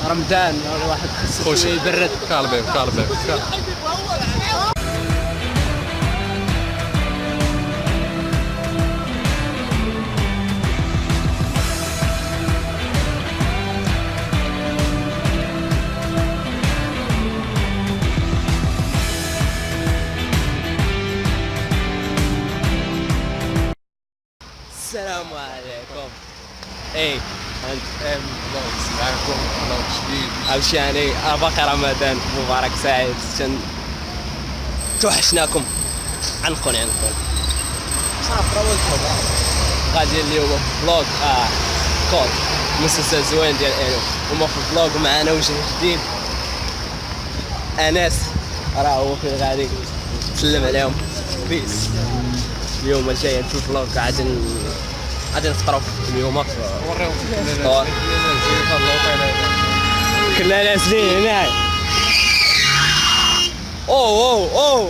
رمضان الواحد خصو يبرد. كالبيب السلام عليكم. الله يسمعكم الله جديد. عاوشاني باقي رمضان مبارك سعيد. توحشناكم. عنقوني صافي راه الخبر غادي اليوم فلوغ كود مسلسل زوين ديال انو وما في الفلوغ معنا وجه جديد انس راه هو فين غادي نسلم عليهم بيس. اليوم جايين في الفلوغ غادي نفطروا اليوم وريهم فطور. كنا نازلين هنا. اوه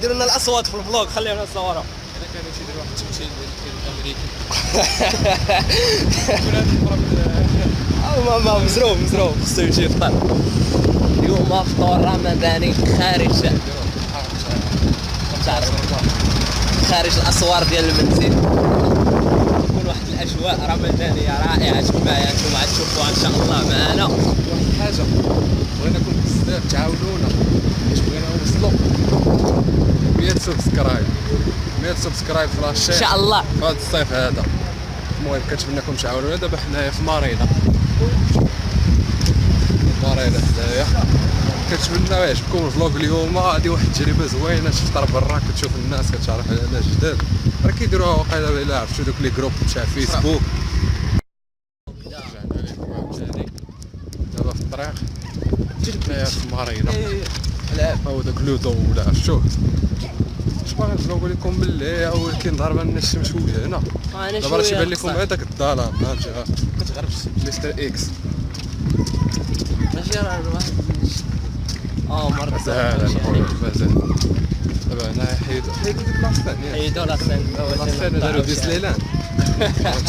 ديروا لنا الاصوات في الفلوغ خليونا نصوروا. انا كانوا تيديروا واحد التمثيل ديال الامريكي. ما مزروب خصو يمشي يفطر. اليوم فطور رمضاني خارج الاسوار ديال المنزل. تكون واحد الاجواء رمضانيه رائعه كما انتم غتشوفوها ان شاء الله معنا. واحد الحاجه بغيناكم بزاف تعاونونا باش بغينا نوصلوا 100 سبسكرايب في لاشين ان شاء الله في هذا الصيف هذا. المهم كنتمنىكم تعاونونا. دابا حنايا في مارينا حدايا. كنتمنى يعجبكم الفلوغ اليوم. غادي واحد التجربه زوينه تفطر برا كتشوف الناس كتعرف على ناس جداد راه كيديروها واقيلا الا عرفتوا دوك لي جروب تاع فيسبوك. رجعنا لكم عاوتاني دابا في الطريق حنايا في مارينا. لا هو داك لودو ولا شوف اش باغي نقول لكم باللي ولكن ضاربه لنا الشمس وجهنا. دابا راه تيبان لكم هذاك الظلام فهمتي كتغربش مستر اكس ماشي راه الواحد مرة مازال دابا هنا حيدوا ديك لاصين حيدوا لاصين داروا ديسليلان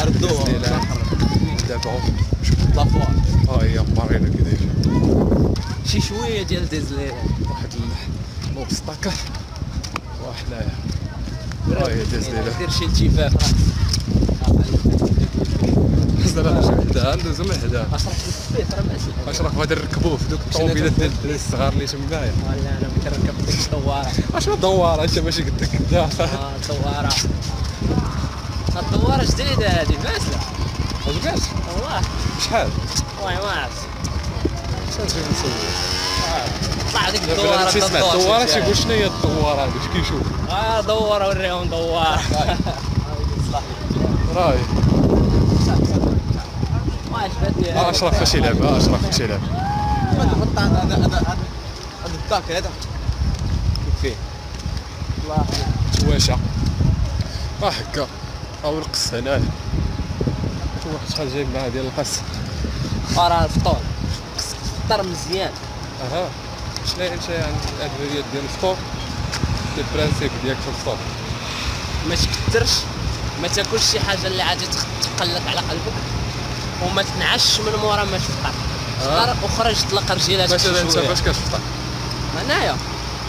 ردوها دابا شوف لافوار هي مارينا كي دايره شي شويه ديال ديزلي واحد الموبستاكل واحد هي ديزليلان. دير شي التفاف زعما شي وحده ندوزو من حدا اشرح السبيط راه ماشي اشرف غادي نركبوه في دوك الطوموبيلات ديال الدراري الصغار اللي تمايا. ولا انا كنركب ديك الدواره. اشنو دواره انت ماشي قدك كدا الدواره جديده هذه باسله عجبات والله. شحال والله ما عرفت شنو تجي نسوي طلع ديك الدواره الدواره تسمع الدواره تيقول شنو هي الدواره هذه اش كيشوف دوره وريهم دواره راهي ما عجبتني. اشرف فاش يلعب اشرف فاش يلعب هذا الداك هذا فيه الله تواشا هكا او القص هنا واحد شحال جايب معاه ديال القص راه الفطور فطر مزيان. شنو هي انت يعني الادويه ديال الفطور البرانسيب ديالك في الفطور؟ ما تكثرش ما تاكلش شي حاجه اللي عادي تقلك على قلبك وما تنعش من مورا ما تفطر. فطر وخرج طلق رجيلاتك مثلا انت فاش كتفطر؟ انايا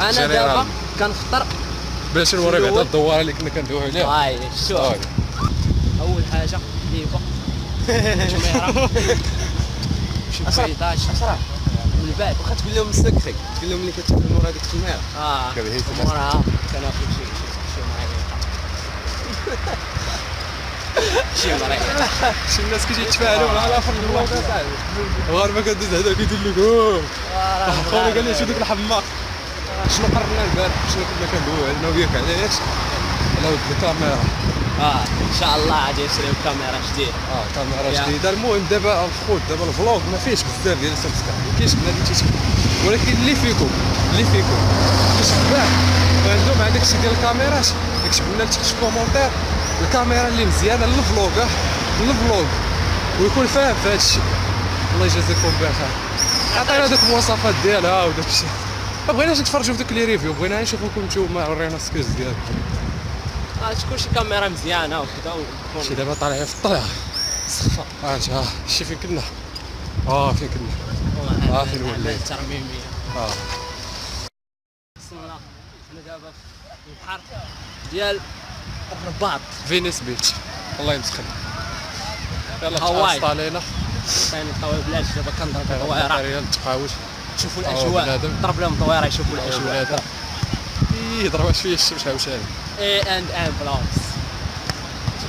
انا دابا كنفطر باش نوريك هذا الدواره اللي كنا كندويو عليها. هاي شوف اول حاجه ليفا جميره شي بيضاج من البعد واخا تقول لهم السكري تقول لهم ملي كتاكل مورا ديك التميره مورا كناكل شي مريحه شي الناس كيتفاعلوا مع الاخر الفلوق اصاحبي غير ما كدوز هذا كيدير لك خويا قال لي شو ديك الحماق شنو قررنا البارح شنو كنا كندويو علينا وياك علاش على ود الكاميرا. ان شاء الله غادي نشريو كاميرا جديده. كاميرا جديده. المهم دابا الخوت دابا الفلوق ما فيهش بزاف ديال السبسكرايب ما كاينش بنادم تيشوف ولكن اللي فيكم كيشبع وعندهم مع داكشي ديال الكاميرات يكتب لنا تحت في كومونتير الكاميرا اللي مزيانه للفلوغ ويكون فاهم في هذا الشيء. الله يجازيكم بخير. عطينا ديك المواصفات ديالها وداك الشيء. ما بغيناش نتفرجوا في ديك لي ريفيو بغينا نشوفوكم نتوما ورينا السكيلز ديالكم. تكون شي كاميرا مزيانه وكذا شي دابا طالعين في الطريق سخفه. شتي فين كنا فين كنا فين وليت ترميميه. اه وصلنا حنا دابا في البحر ديال الرباط. فينيس بيتش الله يمسخن. يلا هاواي. تقاصط علينا كاين طوابلاش دابا كنضرب طويره ريال تحاوش يشوفوا بنادم. الاجواء. ضرب لهم طويره يشوفوا الاجواء. بنادم يضرب شويه الشمس عاوتاني. ان فلوكس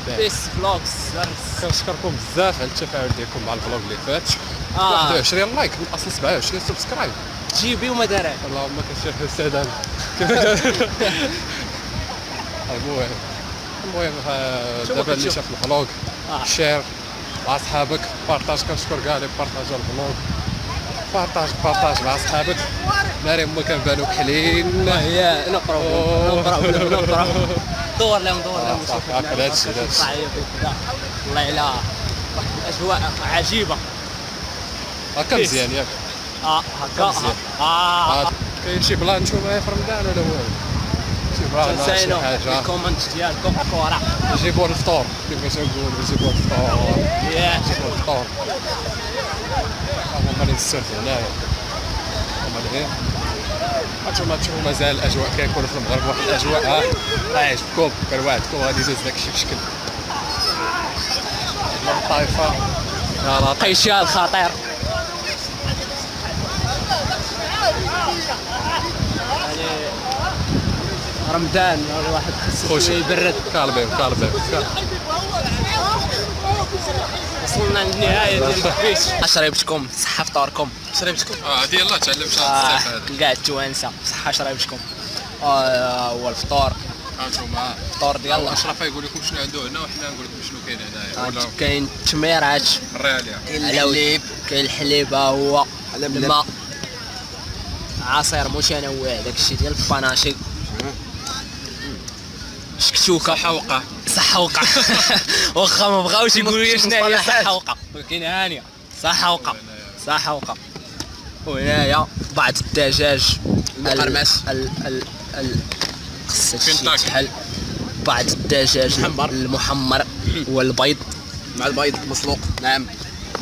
بيس فلوكس. كنشكركم بزاف على التفاعل ديالكم مع الفلوق اللي فات. 21 لايك من اصل 27 سبسكرايب. جيبي وما دارك. اللهم كنشير حساد المهم دابا اللي شاف الفلوق شير مع صحابك، بارطاج. كنشكر كاع اللي بارطاجا الفلوق. بارطاج مع صحابك. ناري ما كنبانو كحلين. هي نقراو دور لهم صافي هاكا هادشي والله الا واحد الاجواء عجيبه. هاكا مزيان ياك. هكا كاين شي بلان نتوما في رمضان ولا والو؟ شي بلان شي تنساينو حاجه الكومنت ديالكم كره. يجيبوا الفطور كيفاش نقولوا يجيبوا الفطور. يجيبوا الفطور هما اللي نسترفوا هنايا. هما اللي هانتوما تشوفوا مازال الاجواء كيكونوا في المغرب واحد الاجواء عجبكم كنوعدكم غادي يدوز داكشي بشكل الطائفه يا قيشيا الخطير. رمضان الواحد خصو يبرد. كالبيو وصلنا للنهايه ديال البيش. شريبتكم صحه فطوركم. شريبتكم هادي يلاه تعلمت بزاف هذا كاع التوانسه صحه شريبتكم. هو الفطور. هانتوما الفطور ديال اشرف يقول لكم شنو عنده هنا وحنا نقول لكم شنو كاين هنايا. ولا كاين التميرات، الرياليه الحليب، كاين الحليب هو الماء، عصير متنوع داكشي ديال الباناشي، شكشوكه، صحة وقع واخا ما بغاوش يقولوا لي شنو هي صحة وقع، ولكن هانيه صحة وقع. وهنايا بعض الدجاج المقرمش خصها تحل. بعض الدجاج المحمر والبيض مع البيض المسلوق. نعم.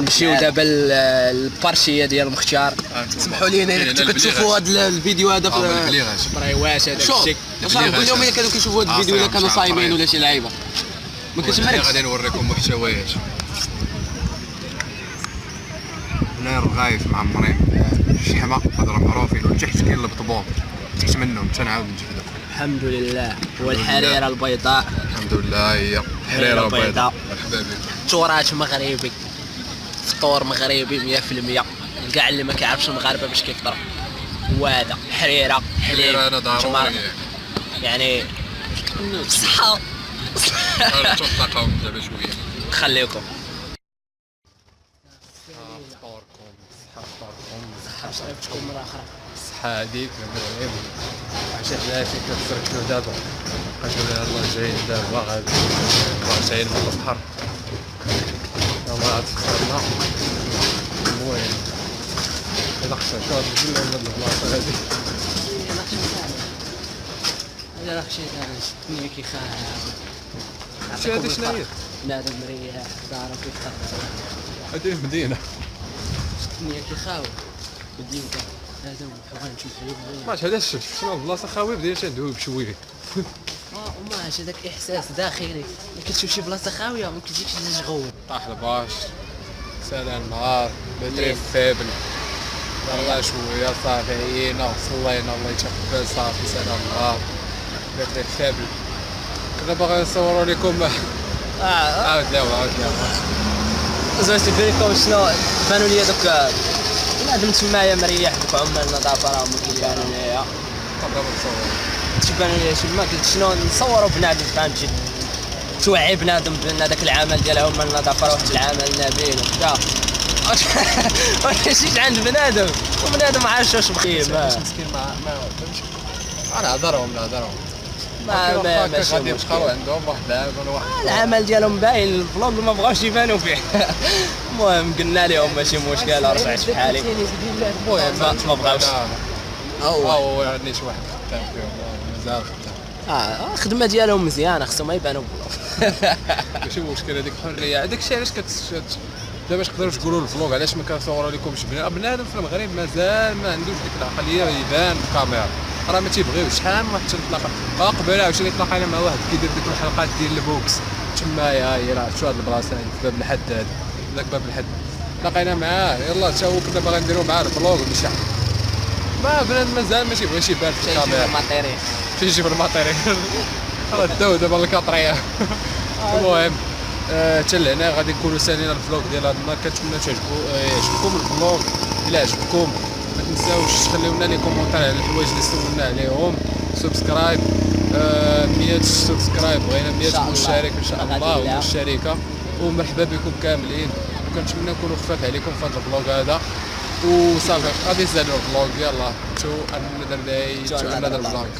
نمشيو دابا البارشيه ديال المختار. سمحوا لي انا كنتو كتشوفوا هذا الفيديو هذا في بريواش هذاك الشيء. كل يوم كانوا كيشوفوا هذا الفيديو الا كانوا صايمين ولا شي لعيبه ما كتمركش. غادي نوريكم محتويات هنا الرغايف معمرين الشحمه هضره معروفين، وتحت كاين البطبوط تحت منهم تنعاود نجبدو. الحمد لله. والحريره البيضاء الحمد لله هي حريره بيضاء. مرحبا بك. تراث مغربي، فطور مغربي 100%. كاع اللي ما كيعرفش المغاربه باش كيفطروا. وهذا حريره حليب انا ضروري يعني صحه. تنطقهم دابا شويه. خليكم فطوركم فطوركم صحه شريبتكم مره اخرى. الصحة هاديك المهم عشان فيك تسرحلو دابا غنقولها الله جايين دابا غادي جايين من البحر يلاه عاد فطرنا. المهم إلا خصنا شو هاد الجنة ولا البلاصة هادي انا راه شي شفتني كيخاف. شي هادي شناهي؟ بنادم مريح دارو كيفطر. هادي المدينة شفتني كيخاوي بديوكا بنادم بغا نشوف حليب. ماش هذا الشفت شنو البلاصة خاوية بديت ندوي بشويه. وماش هذاك احساس داخلي ملي كتشوف شي بلاصه خاويه ما كتجيكش تشغل. طاح الباش سالا النهار بتري فابل يلا شويه صافي عيينا وصلينا الله يتقبل صافي سالا النهار بتري فابل. كنا باغي نصوروا لكم عاود زوجتي فريكم شنو بانوا لي دوك بنادم تمايا مريح دوك عمال النظافه راهم كيبانوا ليا. قبل ما نصور تيبانوا لي شما قلت شنو نصوروا بنادم فهمتي توعي بنادم بان هذاك العمل ديال عمال النظافه راه واحد العمل نبيل وكذا. ماشي عند بنادم وبنادم عاش واش بخير مسكين ما انا نهضرهم ما غادي يبقاو عندهم واحد العمل واحد العمل ديالهم باين الفلوق ما بغاوش يبانوا فيه. المهم قلنا لهم ماشي مشكل رجعت في حالي. المهم ما بغاوش. هو يعني شي واحد خدام فيهم مازال خدام. الخدمه ديالهم مزيانه خصهم ما يبانوا بلوف. ماشي مشكل هذيك حريه هذاك الشيء علاش دابا تقدروا تقولوا الفلوق علاش ما كنصوروا لكمش بنادم في المغرب مازال ما عندوش ديك العقليه يبان في الكاميرا، راه ما تيبغيوش. شحال من واحد تنتلاقى قبيله عاوتاني تلاقينا مع واحد كيدير ديك الحلقات ديال البوكس تمايا، هي راه شو هاد البلاصه هادي في باب الحد، هذا داك باب الحد تلاقينا معاه، يلاه تا هو كنا باغي نديرو معاه الفلوق مشى. ما بنادم مازال ما تيبغيش يبان في الكاميرا، الماتيريال تيجيب الماتيريال راه داو دابا الكاطريه. المهم حتى لهنا غادي نكونوا سالينا الفلوق ديال هذا النهار. كنتمنى يعجبكم الفلوق. الا عجبكم ما تنساوش تخليو لنا لي كومونتير على الحوايج اللي سولنا عليهم. سبسكرايب 100 سبسكرايب، بغينا 100 مشترك ان شاء الله ومشتركه. ومرحبا بكم كاملين، وكنتمنى نكونوا خفاف عليكم في هذا الفلوق هذا. وصافي غادي نزادوا الفلوق. يلا to another day to another vlog.